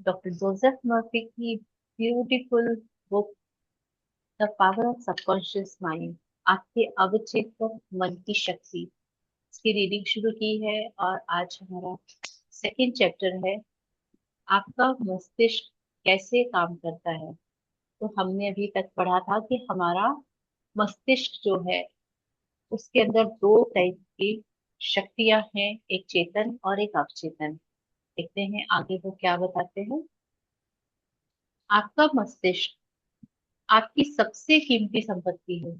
Doctor Joseph Murphy की beautiful book the power of subconscious mind, आपके अवचेतन मन की शक्ति, इसकी रीडिंग शुरू की है। और आज हमारा सेकंड चैप्टर है, आपका मस्तिष्क कैसे काम करता है। तो हमने अभी तक पढ़ा था कि हमारा मस्तिष्क जो है उसके अंदर दो टाइप की शक्तियां हैं, एक चेतन और एक अवचेतन। देखते हैं आगे वो क्या बताते हैं। आपका मस्तिष्क आपकी सबसे कीमती संपत्ति है।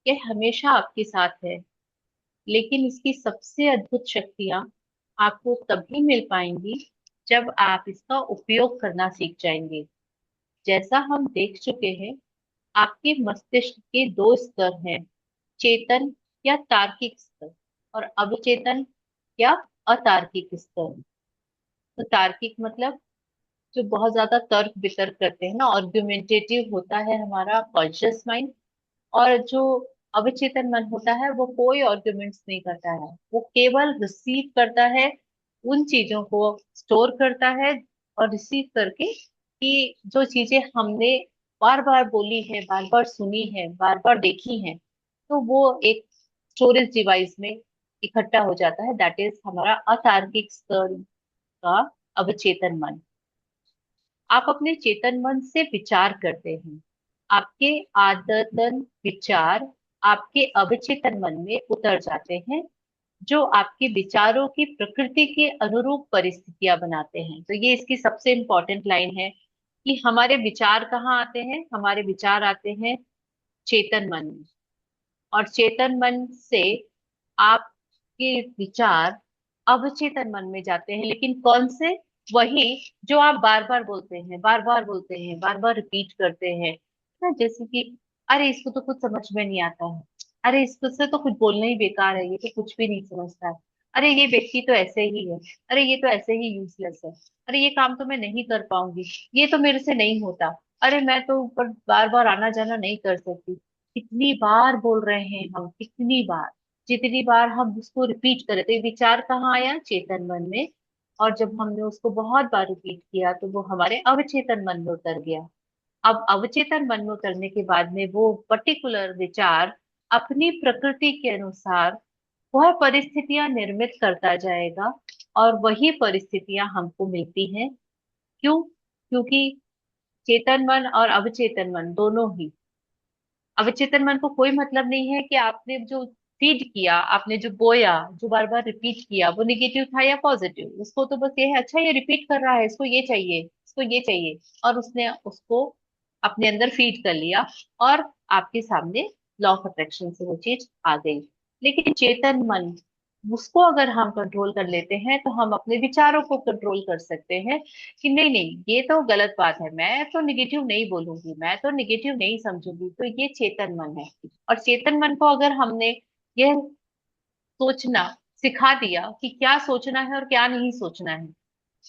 यह हमेशा आपके साथ है, लेकिन इसकी सबसे अद्भुत शक्तियां आपको तभी मिल पाएंगी जब आप इसका उपयोग करना सीख जाएंगे। जैसा हम देख चुके हैं, आपके मस्तिष्क के दो स्तर हैं, चेतन या तार्किक स्तर और अवचेतन या अतार्किक स्तर। तो तार्किक मतलब जो बहुत ज्यादा तर्क वितर्क करते हैं ना, आर्गुमेंटेटिव होता है हमारा कॉन्शियस माइंड। और जो अवचेतन मन होता है वो कोई आर्ग्यूमेंट्स नहीं करता है, वो केवल रिसीव करता है, उन चीजों को स्टोर करता है और रिसीव करके कि जो चीजें हमने बार बार बोली है, बार बार सुनी है, बार बार देखी है, तो वो एक स्टोरेज डिवाइस में इकट्ठा हो जाता है। दैट इज हमारा अतार्किक स्तर का अवचेतन मन। आप अपने चेतन मन से विचार करते हैं, आपके आदतन विचार आपके अवचेतन मन में उतर जाते हैं, जो आपके विचारों की प्रकृति के अनुरूप परिस्थितियां बनाते हैं। तो ये इसकी सबसे इंपॉर्टेंट लाइन है कि हमारे विचार कहाँ आते हैं। हमारे विचार आते हैं चेतन मन में, और चेतन मन से आपके विचार अवचेतन मन में जाते हैं। लेकिन कौन से? वही जो आप बार बार बोलते हैं, बार बार बोलते हैं, बार बार रिपीट करते हैं ना। जैसे कि अरे इसको तो कुछ समझ में नहीं आता है, अरे इसको से तो कुछ बोलना ही बेकार है, ये तो कुछ भी नहीं समझता है, अरे ये व्यक्ति तो ऐसे ही है, अरे ये तो ऐसे ही यूजलेस है, अरे ये काम तो मैं नहीं कर पाऊंगी, ये तो मेरे से नहीं होता, अरे मैं तो ऊपर बार बार आना जाना नहीं कर सकती। कितनी बार बोल रहे हैं हम, कितनी बार, जितनी बार हम उसको रिपीट करें तो ये विचार कहाँ आया? चेतन मन में। और जब हमने उसको बहुत बार रिपीट किया तो वो हमारे अवचेतन मन में उतर गया। अब अवचेतन मन में उतरने के बाद में वो पर्टिकुलर विचार अपनी प्रकृति के अनुसार वह परिस्थितियां निर्मित करता जाएगा, और वही परिस्थितियां हमको मिलती हैं। क्यों? क्योंकि चेतन मन और अवचेतन मन दोनों ही, अवचेतन मन को कोई मतलब नहीं है कि आपने जो फीड किया, आपने जो बोया, जो बार बार रिपीट किया, वो निगेटिव था या पॉजिटिव। उसको तो बस ये है, अच्छा ये रिपीट कर रहा है, इसको ये चाहिए, इसको ये चाहिए, और उसने उसको अपने अंदर फीड कर लिया, और आपके सामने लॉ ऑफ अट्रैक्शन से वो चीज आ गई। लेकिन चेतन मन, उसको अगर हम कंट्रोल कर लेते हैं तो हम अपने विचारों को कंट्रोल कर सकते हैं कि नहीं नहीं, ये तो गलत बात है, मैं तो निगेटिव नहीं बोलूंगी, मैं तो निगेटिव नहीं समझूंगी। तो ये चेतन मन है। और चेतन मन को अगर हमने यह सोचना सिखा दिया कि क्या सोचना है और क्या नहीं सोचना है,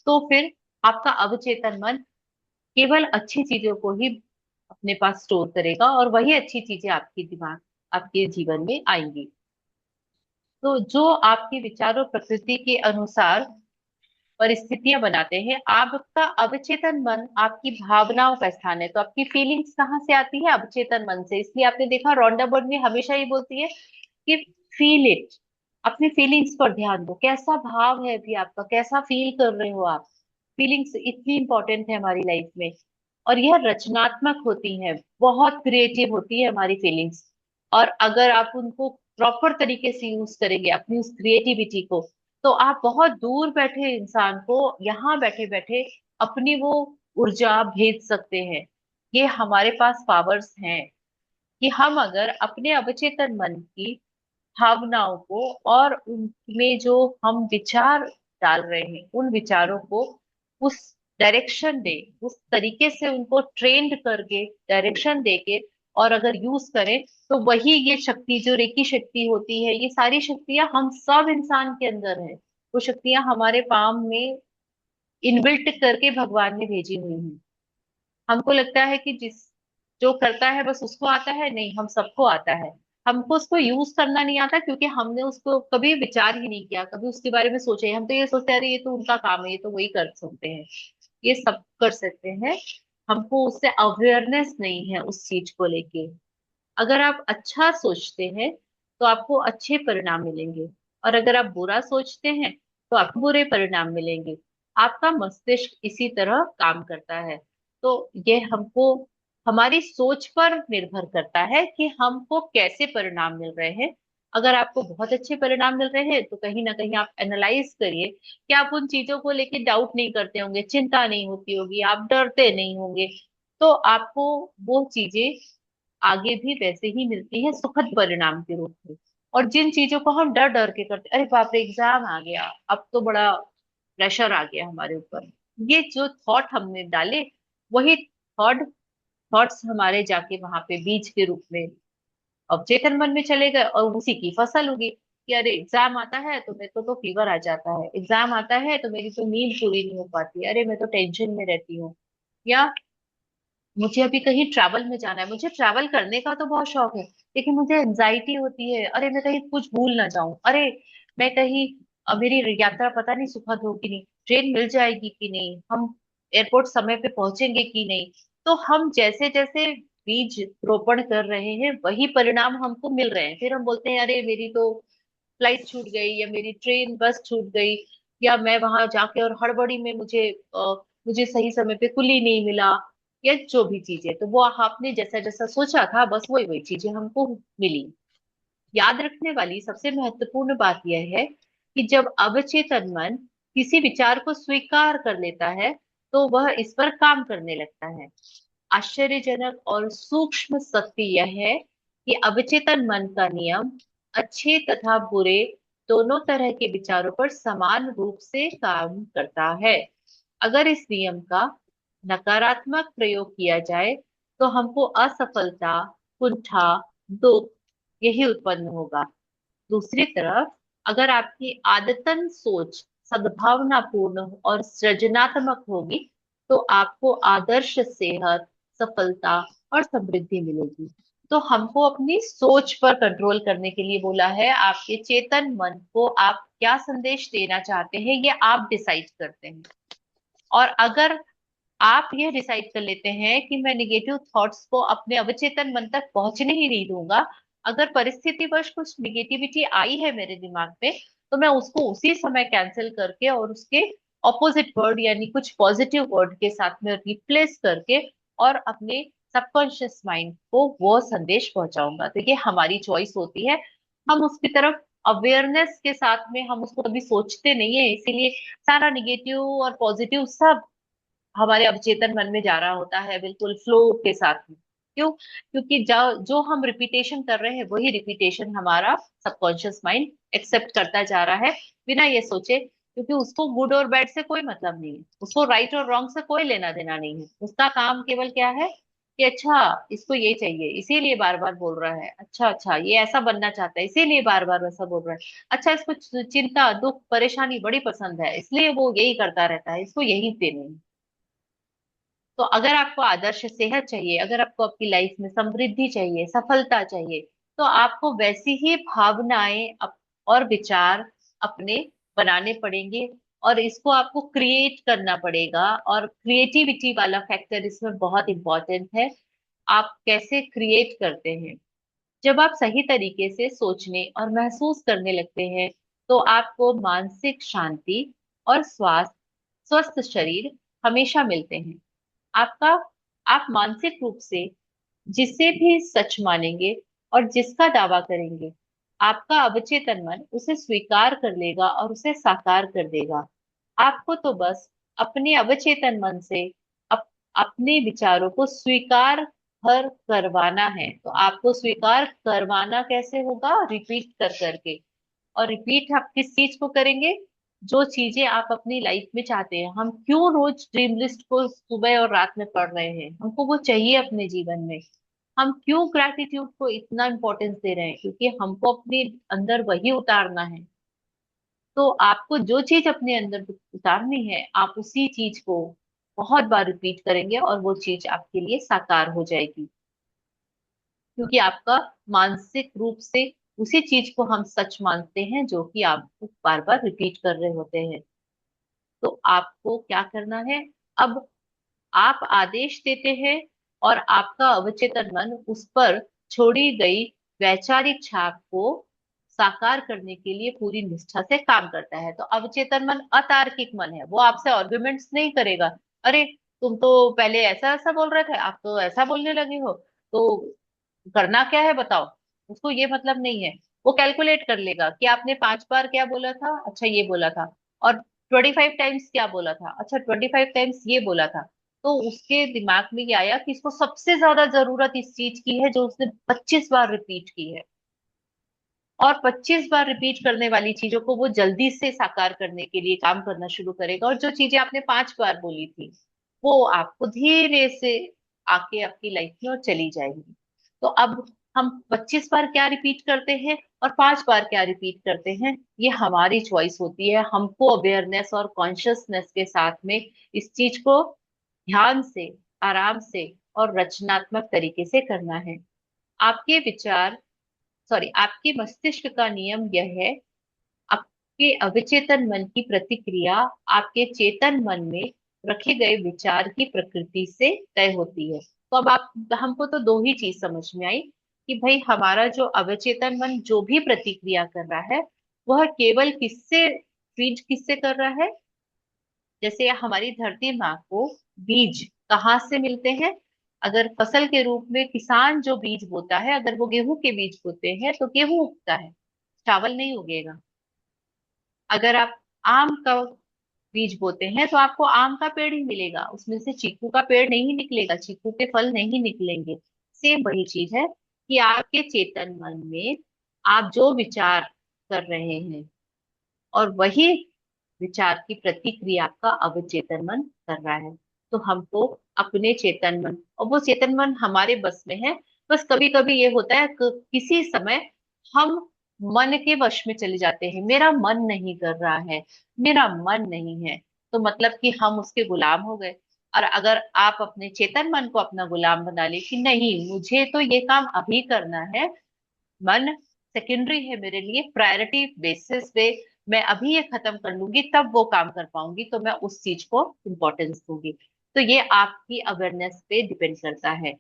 तो फिर आपका अवचेतन मन केवल अच्छी चीजों को ही अपने पास स्टोर करेगा, और वही अच्छी चीजें आपके दिमाग, आपके जीवन में आएंगी। तो जो आपके विचारों प्रकृति के अनुसार परिस्थितियां बनाते हैं, आपका अवचेतन मन आपकी भावनाओं का स्थान है। तो आपकी फीलिंग्स कहाँ से आती है? अवचेतन मन से। इसलिए आपने देखा रोंडा बर्ड भी हमेशा ये बोलती है कि फील इट, अपनी फीलिंग्स पर ध्यान दो, कैसा भाव है अभी आपका, कैसा फील कर रहे हो आप। फीलिंग्स इतनी इंपॉर्टेंट है हमारी लाइफ में, और यह रचनात्मक होती है, बहुत क्रिएटिव होती है हमारी फीलिंग्स। और अगर आप उनको प्रॉपर तरीके से यूज करेंगे अपनी उस क्रिएटिविटी को, तो आप बहुत दूर बैठे इंसान को यहाँ बैठे बैठे अपनी वो ऊर्जा भेज सकते हैं। ये हमारे पास पावर्स हैं कि हम अगर अपने अवचेतन मन की भावनाओं को और उनमें जो हम विचार डाल रहे हैं, उन विचारों को उस डायरेक्शन दे, उस तरीके से उनको ट्रेंड करके डायरेक्शन देके और अगर यूज करें, तो वही ये शक्ति, जो रेकी शक्ति होती है, ये सारी शक्तियां हम सब इंसान के अंदर है। वो शक्तियां हमारे पाम में इनबिल्ट करके भगवान ने भेजी हुई हैं। हमको लगता है कि जिस जो करता है बस उसको आता है, नहीं, हम सबको आता है। हमको उसको यूज करना नहीं आता क्योंकि हमने उसको कभी विचार ही नहीं किया, कभी उसके बारे में सोचा ही। हम तो ये सोचते हैं अरे ये तो उनका काम है, ये तो वही कर सकते हैं। ये सब कर सकते हैं। हमको उससे अवेयरनेस नहीं है उस चीज को लेके। अगर आप अच्छा सोचते हैं तो आपको अच्छे परिणाम मिलेंगे, और अगर आप बुरा सोचते हैं तो आपको बुरे परिणाम मिलेंगे। आपका मस्तिष्क इसी तरह काम करता है। तो ये हमको हमारी सोच पर निर्भर करता है कि हमको कैसे परिणाम मिल रहे हैं। अगर आपको बहुत अच्छे परिणाम मिल रहे हैं तो कहीं ना कहीं आप एनालाइज करिए कि आप उन चीजों को लेके डाउट नहीं करते होंगे, चिंता नहीं होती होगी, आप डरते नहीं होंगे। तो आपको वो चीजें आगे भी वैसे ही मिलती है सुखद परिणाम के रूप में। और जिन चीजों को हम डर डर के करते, अरे बाप रे एग्जाम आ गया, अब तो बड़ा प्रेशर आ गया हमारे ऊपर, ये जो थॉट हमने डाले, वही थॉट्स हमारे जाके वहां पे बीज के रूप में अवचेतन मन में चले गए, और उसी की फसल उगी कि अरे एग्जाम आता है तो मेरे को तो फीवर आ जाता है, एग्जाम आता है तो मेरी तो नींद पूरी नहीं हो पाती, अरे मैं तो टेंशन में रहती हूँ। या मुझे अभी कहीं ट्रैवल में जाना है, मुझे ट्रैवल करने का तो बहुत शौक है, लेकिन मुझे एंजाइटी होती है, अरे मैं कहीं कुछ भूल ना जाऊं, अरे मैं कहीं मेरी यात्रा पता नहीं सुखद हो कि नहीं, ट्रेन मिल जाएगी कि नहीं, हम एयरपोर्ट समय पे पहुंचेंगे कि नहीं। तो हम जैसे जैसे बीज रोपण कर रहे हैं वही परिणाम हमको मिल रहे हैं, फिर हम बोलते हैं अरे मेरी तो फ्लाइट छूट गई, या मेरी ट्रेन बस छूट गई, या मैं वहां जाके और हड़बड़ी में मुझे सही समय पे कुली नहीं मिला, या जो भी चीजें, तो वो आपने जैसा जैसा सोचा था बस वही वही चीजें हमको मिली। याद रखने वाली सबसे महत्वपूर्ण बात यह है कि जब अवचेतन मन किसी विचार को स्वीकार कर लेता है तो वह इस पर काम करने लगता है। आश्चर्यजनक और सूक्ष्म सत्य यह है कि अवचेतन मन का नियम अच्छे तथा बुरे दोनों तरह के विचारों पर समान रूप से काम करता है। अगर इस नियम का नकारात्मक प्रयोग किया जाए तो हमको असफलता, कुंठा, दुख यही उत्पन्न होगा। दूसरी तरफ अगर आपकी आदतन सोच सद्भावनापूर्ण और सृजनात्मक होगी तो आपको आदर्श सेहत, सफलता और समृद्धि मिलेगी। तो हमको अपनी सोच पर कंट्रोल करने के लिए बोला है, आपके चेतन मन को आप क्या संदेश देना चाहते हैं ये आप डिसाइड करते हैं। और अगर आप ये डिसाइड कर लेते हैं कि मैं निगेटिव थॉट्स को अपने अवचेतन मन तक पहुंचने ही नहीं दूंगा, अगर परिस्थितिवश कुछ निगेटिविटी आई है मेरे दिमाग पे तो मैं उसको उसी समय कैंसिल करके और उसके ऑपोजिट वर्ड यानी कुछ पॉजिटिव वर्ड के साथ में रिप्लेस करके और अपने सबकॉन्शियस माइंड को वो संदेश पहुंचाऊंगा। तो ये हमारी चॉइस होती है। हम उसकी तरफ अवेयरनेस के साथ में हम उसको कभी सोचते नहीं है, इसीलिए सारा निगेटिव और पॉजिटिव सब हमारे अवचेतन मन में जा रहा होता है बिल्कुल फ्लो के साथ में। क्यों? क्योंकि जो जो हम रिपीटेशन कर रहे हैं वही रिपीटेशन हमारा सबकॉन्शियस माइंड एक्सेप्ट करता जा रहा है बिना ये सोचे, क्योंकि उसको गुड और बैड से कोई मतलब नहीं है, उसको राइट और रॉन्ग से कोई लेना देना नहीं है। उसका काम केवल क्या है कि अच्छा इसको ये चाहिए इसीलिए बार बार बोल रहा है, अच्छा अच्छा ये ऐसा बनना चाहता है इसीलिए बार बार वैसा बोल रहा है, अच्छा इसको चिंता दुख परेशानी बड़ी पसंद है इसलिए वो यही करता रहता है, इसको यही देने हैं। तो अगर आपको आदर्श सेहत चाहिए, अगर आपको आपकी लाइफ में समृद्धि चाहिए, सफलता चाहिए, तो आपको वैसी ही भावनाएं और विचार अपने बनाने पड़ेंगे, और इसको आपको क्रिएट करना पड़ेगा। और क्रिएटिविटी वाला फैक्टर इसमें बहुत इंपॉर्टेंट है। आप कैसे क्रिएट करते हैं? जब आप सही तरीके से सोचने और महसूस करने लगते हैं तो आपको मानसिक शांति और स्वस्थ शरीर हमेशा मिलते हैं। आपका आप मानसिक रूप से जिसे भी सच मानेंगे और जिसका दावा करेंगे, आपका अवचेतन मन उसे स्वीकार कर लेगा और उसे साकार कर देगा। आपको तो बस अपने अवचेतन मन से अपने विचारों को स्वीकार कर करवाना है। तो आपको स्वीकार करवाना कैसे होगा? रिपीट कर करके। और रिपीट आप किस चीज को करेंगे? जो चीजें आप अपनी लाइफ में चाहते हैं। हम क्यों रोज ड्रीम लिस्ट को सुबह और रात में पढ़ रहे हैं? हमको वो चाहिए अपने जीवन में। हम क्यों ग्रैटिट्यूड को इतना इंपॉर्टेंस दे रहे हैं? क्योंकि हमको अपने अंदर वही उतारना है। तो आपको जो चीज अपने अंदर उतारनी है आप उसी चीज को बहुत बार रिपीट करेंगे और वो चीज आपके लिए साकार हो जाएगी। क्योंकि आपका मानसिक रूप से उसी चीज को हम सच मानते हैं जो कि आपको बार बार रिपीट कर रहे होते हैं। तो आपको क्या करना है? अब आप आदेश देते हैं और आपका अवचेतन मन उस पर छोड़ी गई वैचारिक छाप को साकार करने के लिए पूरी निष्ठा से काम करता है। तो अवचेतन मन अतार्किक मन है, वो आपसे आर्गुमेंट्स नहीं करेगा। अरे तुम तो पहले ऐसा ऐसा बोल रहे थे, आप तो ऐसा बोलने लगे हो, तो करना क्या है बताओ। उसको ये मतलब नहीं है। वो कैलकुलेट कर लेगा कि आपने 5 बार क्या बोला था, अच्छा ये बोला था, और 25 टाइम्स क्या बोला था, अच्छा 25 टाइम्स ये बोला था। तो उसके दिमाग में ये आया कि इसको सबसे ज्यादा जरूरत इस चीज की है जो उसने 25 बार रिपीट की है। और 25 बार रिपीट करने वाली चीजों को वो जल्दी से साकार करने के लिए काम करना शुरू करेगा, और जो चीजें आपने 5 बार बोली थी वो आपको धीरे से आके आपकी लाइफ में और चली जाएंगी। तो अब हम 25 बार क्या रिपीट करते हैं और 5 बार क्या रिपीट करते हैं, ये हमारी चॉइस होती है। हमको अवेयरनेस और कॉन्शियसनेस के साथ में इस चीज को ध्यान से, आराम से और रचनात्मक तरीके से करना है। आपके विचार, सॉरी, आपके मस्तिष्क का नियम यह है, आपके अवचेतन मन की प्रतिक्रिया आपके चेतन मन में रखे गए विचार की प्रकृति से तय होती है। तो अब आप, हमको तो दो ही चीज समझ में आई कि भाई हमारा जो अवचेतन मन जो भी प्रतिक्रिया कर रहा है वह केवल किससे फीड किससे कर रहा है। जैसे हमारी धरती माँ को बीज कहाँ से मिलते हैं, अगर फसल के रूप में किसान जो बीज बोता है, अगर वो गेहूं के बीज बोते हैं तो गेहूं उगता है, चावल नहीं उगेगा। अगर आप आम का बीज बोते हैं तो आपको आम का पेड़ ही मिलेगा, उसमें से चीकू का पेड़ नहीं निकलेगा, चीकू के फल नहीं निकलेंगे। सेम वही चीज है कि आपके चेतन मन में आप जो विचार कर रहे हैं और वही विचार की प्रतिक्रिया आपका अवचेतन मन कर रहा है। तो हमको अपने चेतन मन, और वो चेतन मन हमारे बस में है। बस कभी कभी ये होता है कि किसी समय हम मन के वश में चले जाते हैं, मेरा मन नहीं कर रहा है, मेरा मन नहीं है, तो मतलब कि हम उसके गुलाम हो गए। और अगर आप अपने चेतन मन को अपना गुलाम बना ले कि नहीं मुझे तो ये काम अभी करना है, मन सेकेंडरी है मेरे लिए, प्रायोरिटी बेसिस पे मैं अभी ये खत्म कर लूंगी तब वो काम कर पाऊंगी, तो मैं उस चीज को इम्पोर्टेंस दूंगी। तो ये आपकी अवेयरनेस पे डिपेंड करता है।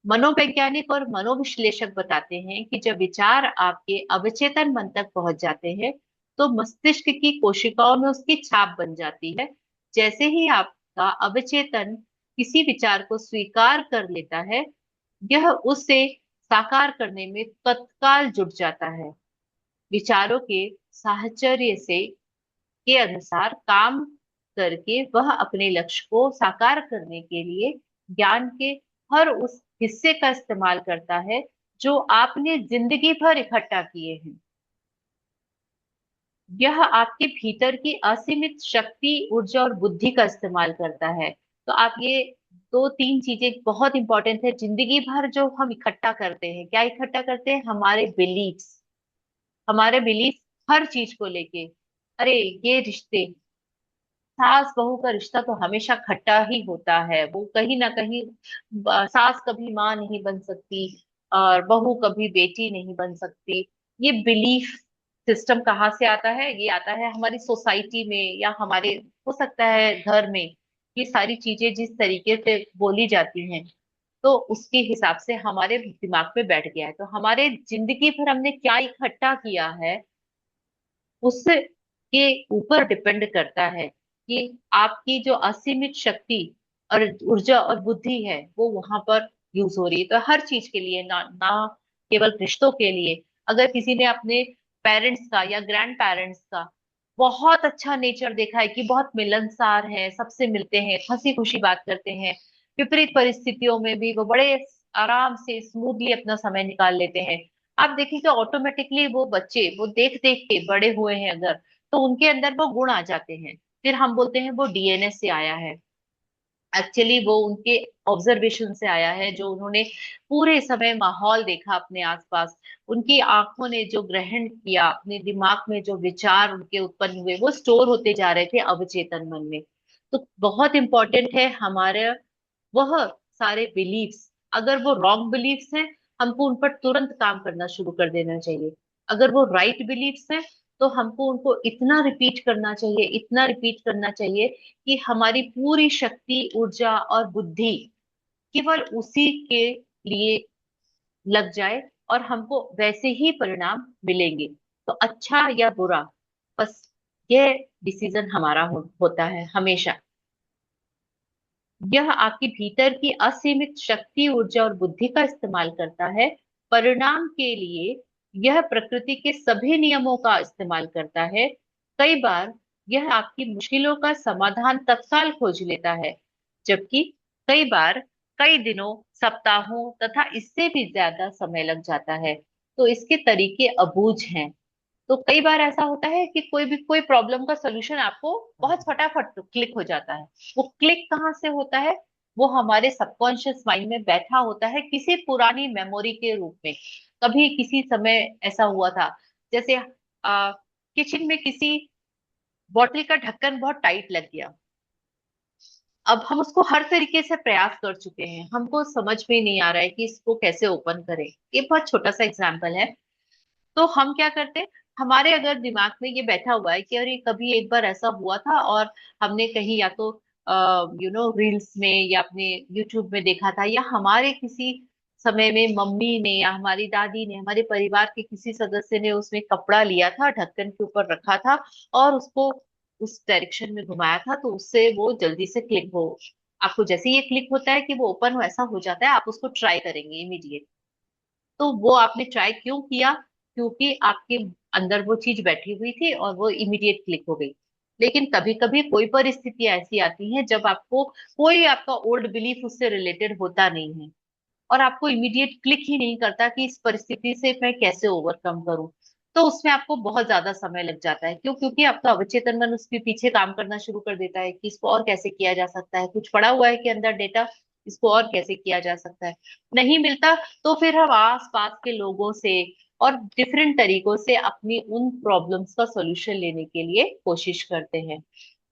मनोवैज्ञानिक और मनोविश्लेषक बताते हैं कि जब विचार आपके अवचेतन मन तक पहुंच जाते हैं तो मस्तिष्क की कोशिकाओं में उसकी छाप बन जाती है। जैसे ही आपका अवचेतन किसी विचार को स्वीकार कर लेता है, यह उसे साकार करने में तत्काल जुट जाता है। विचारों के साहचर्य से के अनुसार काम करके वह अपने लक्ष्य को साकार करने के लिए ज्ञान के हर उस हिस्से का इस्तेमाल करता है जो आपने जिंदगी भर इकट्ठा किए हैं। यह आपके भीतर की असीमित शक्ति, ऊर्जा और बुद्धि का इस्तेमाल करता है। तो आप ये दो तीन चीजें बहुत इंपॉर्टेंट है। जिंदगी भर जो हम इकट्ठा करते हैं, क्या इकट्ठा करते हैं, हमारे बिलीफ्स, हमारे बिलीफ हर चीज को लेके। अरे ये रिश्ते, सास बहू का रिश्ता तो हमेशा खट्टा ही होता है, वो कहीं ना कहीं सास कभी माँ नहीं बन सकती और बहू कभी बेटी नहीं बन सकती। ये बिलीफ सिस्टम कहाँ से आता है, ये आता है हमारी सोसाइटी में या हमारे, हो सकता है घर में। ये सारी चीजें जिस तरीके से बोली जाती हैं तो उसके हिसाब से हमारे दिमाग में बैठ गया है। तो हमारे जिंदगी भर हमने क्या इकट्ठा किया है उसके ऊपर डिपेंड करता है कि आपकी जो असीमित शक्ति और ऊर्जा और बुद्धि है वो वहां पर यूज हो रही है। तो हर चीज के लिए, ना ना केवल रिश्तों के लिए। अगर किसी ने अपने पेरेंट्स का या ग्रैंड पेरेंट्स का बहुत अच्छा नेचर देखा है कि बहुत मिलनसार है, सबसे मिलते हैं, हंसी खुशी बात करते हैं, विपरीत परिस्थितियों में भी वो बड़े आराम से स्मूथली अपना समय निकाल लेते हैं, आप देखिए ऑटोमेटिकली वो बच्चे वो देख देख के बड़े हुए हैं अगर, तो उनके अंदर वो गुण आ जाते हैं। फिर हम बोलते हैं वो डीएनए से आया है। एक्चुअली वो उनके ऑब्जर्वेशन से आया है, जो उन्होंने पूरे समय माहौल देखा अपने आसपास, उनकी आंखों ने जो ग्रहण किया, अपने दिमाग में जो विचार उनके उत्पन्न हुए वो स्टोर होते जा रहे थे अवचेतन मन में। तो बहुत इंपॉर्टेंट है हमारे वह सारे बिलीफ्स। अगर वो रॉन्ग बिलीफ्स हैं हमको उन पर तुरंत काम करना शुरू कर देना चाहिए। अगर वो राइट बिलीफ्स हैं तो हमको उनको इतना रिपीट करना चाहिए, इतना रिपीट करना चाहिए कि हमारी पूरी शक्ति, ऊर्जा और बुद्धि केवल उसी के लिए लग जाए और हमको वैसे ही परिणाम मिलेंगे। तो अच्छा या बुरा, बस यह डिसीजन हमारा होता है हमेशा। यह आपके भीतर की असीमित शक्ति, ऊर्जा और बुद्धि का इस्तेमाल करता है। परिणाम के लिए यह प्रकृति के सभी नियमों का इस्तेमाल करता है। कई बार यह आपकी मुश्किलों का समाधान तत्काल खोज लेता है, जबकि कई बार कई दिनों, सप्ताहों तथा इससे भी ज्यादा समय लग जाता है। तो इसके तरीके अबूझ हैं। तो कई बार ऐसा होता है कि कोई भी कोई प्रॉब्लम का सोल्यूशन आपको बहुत फटाफट क्लिक हो जाता है। वो क्लिक कहाँ से होता है? वो हमारे सबकॉन्शियस माइंड में बैठा होता है किसी पुरानी मेमोरी के रूप में। कभी किसी समय ऐसा हुआ था, जैसे किचन में किसी बॉटल का ढक्कन बहुत टाइट लग गया। अब हम उसको हर तरीके से प्रयास कर चुके हैं, हमको समझ में नहीं आ रहा है कि इसको कैसे ओपन करें। ये बहुत छोटा सा एग्जाम्पल है। तो हम क्या करते हैं, हमारे अगर दिमाग में ये बैठा हुआ है कि अरे कभी एक बार ऐसा हुआ था और हमने कहीं या तो रील्स में या अपने यूट्यूब में देखा था, या हमारे किसी समय में मम्मी ने या हमारी दादी ने, हमारे परिवार के किसी सदस्य ने उसमें कपड़ा लिया था, ढक्कन के ऊपर रखा था और उसको उस डायरेक्शन में घुमाया था, तो उससे वो जल्दी से क्लिक हो। आपको जैसे ही ये क्लिक होता है कि वो ओपन हो, ऐसा हो जाता है, आप उसको ट्राई करेंगे इमीडिएट। तो वो आपने ट्राई क्यों किया? क्योंकि आपके अंदर वो चीज बैठी हुई थी और वो इमीडिएट क्लिक हो गई। लेकिन कभी कभी कोई परिस्थिति ऐसी आती है जब आपको कोई आपका ओल्ड बिलीफ उससे रिलेटेड होता नहीं है और आपको इमीडिएट क्लिक ही नहीं करता कि इस परिस्थिति से मैं कैसे ओवरकम करूं। तो उसमें आपको बहुत ज्यादा समय लग जाता है। क्यों? क्योंकि आपका अवचेतन मन उसके पीछे काम करना शुरू कर देता है कि इसको और कैसे किया जा सकता है, कुछ पड़ा हुआ है कि अंदर डेटा, इसको और कैसे किया जा सकता है। नहीं मिलता, तो फिर हम आस पास के लोगों से और डिफरेंट तरीकों से अपनी उन प्रॉब्लम्स का सॉल्यूशन लेने के लिए कोशिश करते हैं।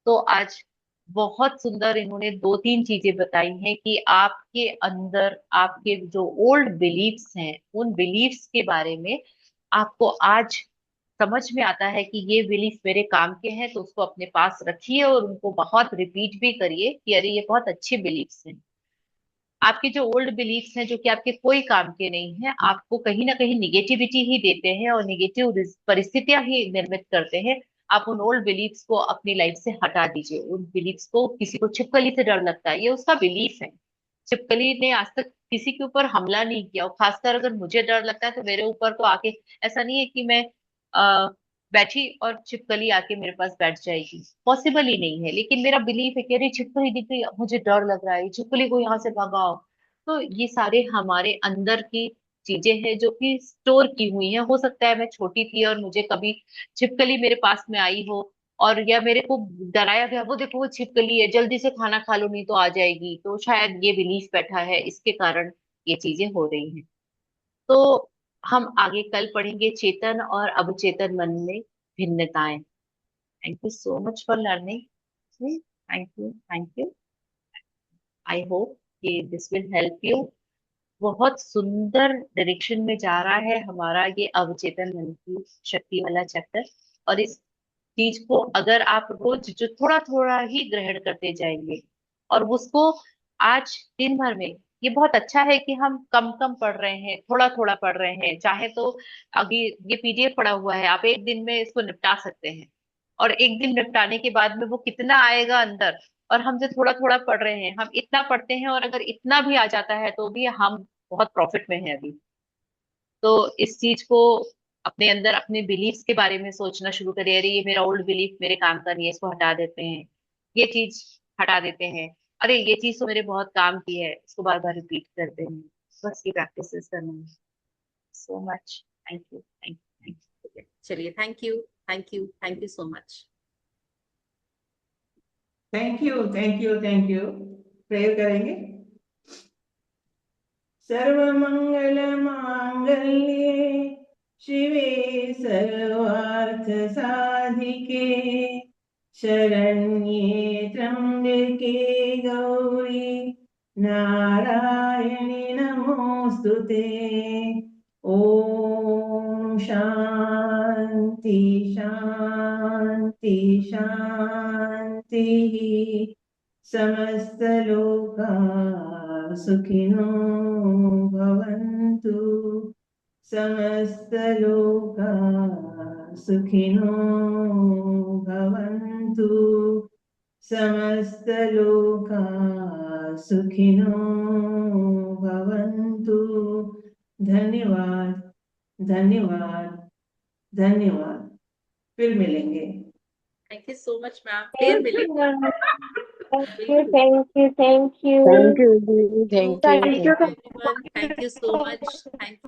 तो आज बहुत सुंदर इन्होंने दो तीन चीजें बताई हैं कि आपके अंदर आपके जो ओल्ड बिलीफ्स हैं, उन बिलीफ्स के बारे में आपको आज समझ में आता है कि ये बिलीफ मेरे काम के हैं, तो उसको अपने पास रखिए और उनको बहुत रिपीट भी करिए कि अरे ये बहुत अच्छे बिलीफ्स हैं। आपके जो ओल्ड बिलीफ्स हैं जो कि आपके कोई काम के नहीं है, आपको कहीं ना कहीं निगेटिविटी ही देते हैं और निगेटिव परिस्थितियां ही निर्मित करते हैं। आप उन ओल्ड बिलीफ्स को अपनी लाइफ से हटा दीजिए। उन बिलीफ्स को, किसी को छिपकली से डर लगता है, ये उसका बिलीफ है। छिपकली ने आज तक किसी के ऊपर हमला नहीं किया, और खासकर अगर मुझे डर लगता है तो मेरे ऊपर तो आके, ऐसा नहीं है कि मैं बैठी और छिपकली आके मेरे पास बैठ जाएगी, पॉसिबल ही नहीं है। लेकिन मेरा बिलीफ है कि अरे छिपकली दिख गई, मुझे डर लग रहा है, छिपकली को यहाँ से भगाओ। तो ये सारे हमारे अंदर की चीजें हैं जो कि स्टोर की हुई हैं। हो सकता है मैं छोटी थी और मुझे कभी छिपकली मेरे पास में आई हो और या मेरे को डराया गया, वो देखो वो छिपकली है, जल्दी से खाना खा लो नहीं तो आ जाएगी, तो शायद ये बिलीफ बैठा है, इसके कारण ये चीजें हो रही हैं। तो हम आगे कल पढ़ेंगे चेतन और अवचेतन मन में भिन्नताएं। Thank you so much for learning. Thank you, thank you. I hope कि दिस विल हेल्प यू। बहुत सुंदर डायरेक्शन में जा रहा है हमारा ये अवचेतन मन की शक्ति वाला चैप्टर। और इस चीज को अगर आप रोज जो थोड़ा थोड़ा ही ग्रहण करते जाएंगे और उसको आज दिन भर में, ये बहुत अच्छा है कि हम कम कम पढ़ रहे हैं, थोड़ा थोड़ा पढ़ रहे हैं। चाहे तो अभी ये पीडीएफ पड़ा हुआ है, आप एक दिन में इसको निपटा सकते हैं। और एक दिन निपटाने के बाद में वो कितना आएगा अंदर। और हम जो थोड़ा थोड़ा पढ़ रहे हैं, हम इतना पढ़ते हैं और अगर इतना भी आ जाता है तो भी हम बहुत प्रॉफिट में है अभी। तो इस चीज को अपने अंदर, अपने बिलीफ्स के बारे में सोचना शुरू करिए। अरे ये मेरा ओल्ड बिलीफ मेरे काम का नहीं है, इसको हटा देते हैं। ये चीज हटा देते हैं। अरे ये चीज तो मेरे बहुत काम की है, इसको बार बार रिपीट करते हैं। बस ये प्रैक्टिस करना है। So much. Thank you, thank you, thank you. चलिए, thank you, thank you, thank you so much. Thank you, thank you, thank you. Prayer करेंगे। सर्वमंगल मांगल्ये शिवे सर्वार्थ साधिके शरण्ये त्र्यंबके गौरी नारायणी नमोस्तुते। ओम शांति। शांति शांतिः समस्तलोकाः सुखिनो भवन्तु समस्तलोकाः सुखिनो भवन्तु समस्तलोकाः सुखिनो भवन्तु धन्यवाद धन्यवाद धन्यवाद फिर मिलेंगे thank you so much ma'am, फिर मिलेंगे। Thank you. Thank you, Dee. Thank you. Thank you. everyone, thank you so much, thank